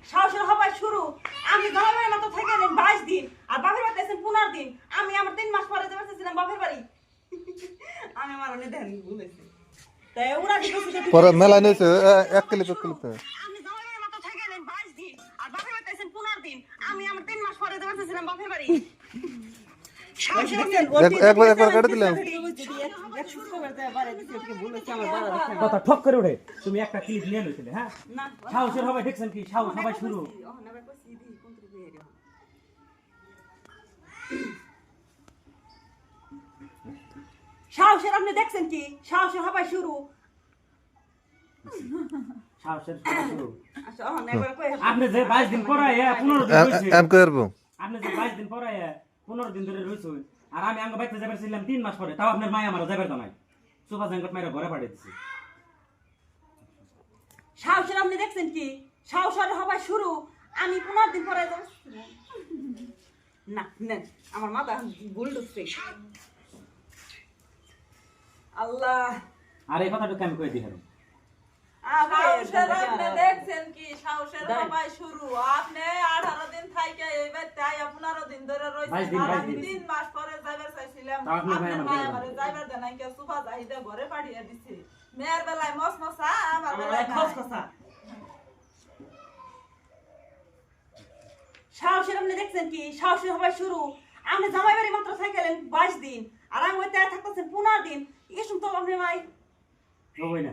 সাহসের হবার শুরু। আমি জমাবের মতো থেকে গেলেন 22 দিন আর বাপের বাড়ি আছেন 15 দিন। আমি আমার 3 মাস পরে যাবার চেয়েছিলাম বাপের বাড়ি। আমি আমার অনেক ধ্যান ভুলেছি। তাই ওরা কি করছে পরে মেলা নিয়েছে এক ক্লিপ আমি জমাবের মতো থেকে গেলেন 22 দিন আর বাপের বাড়ি আছেন 15 দিন। আমি আমার 3 মাস পরে যাবার চেয়েছিলাম বাপের বাড়ি। একবার কেটে দিলাম। কথা ঠক করে ওঠে। তুমি একটা ক্লিপ নিয়ে লইছিলে, হ্যাঁ? সাহসের হবে দেখছেন কি? সাহস সবাই শুরু। সাহসের আপনি দেখছেন কি? সাহসের হবার শুরু। সাহসের সবাই শুরু। আচ্ছা, একবার কই আপনি যে 22 দিন পরায় 15 দিন রইছে। এম করব আপনি যে 22 দিন পরায় 15 দিন ধরে রইছেন আর আমি আঙ্গ বাইতে যাবার ছিলাম 3 মাস পরে। তাও আপনার মাই আমার যাবার দাও নাই। সুপার জাঙ্গট মাইরা ঘরে পাঠিয়ে দিছি। সাহসের আপনি দেখছেন কি? সাহসের হবার শুরু। আমি 15 দিন পরে যাচ্ছিলাম। না না আমার মাথা ভুল ঢুকছে। আল্লাহ আর এই কথাটা আমি কই দিই। সাহসের আপনি দেখছেন কি? সাহসের হবাই শুরু। আপনি 18 দিন থাইকে এবার তাই 15 দিন ধরে রইছেন। 22 দিন, আর 22 আমি দিন। 3 মাস পরে যাইবার চাইছিলাম। তাও আপনার ভাই আপনার আমার ভাই যাইবার আমারে যাইবার দেন নাই কে সুফা জাহিদা ঘরে পাঠিয়ে দিছে। মেয়ের বেলায় মসমসা আমার বেলায় খোঁজ নাই। কথা। সাহসের আপনি দেখছেন কি? সাহসের হবার শুরু। আপনি জামাই বাড়ি মাত্র থাকেলেন 22 দিন আর আমি ওই থাকতেছেন 15 দিন। এসব তো আপনি ভাই ওই না।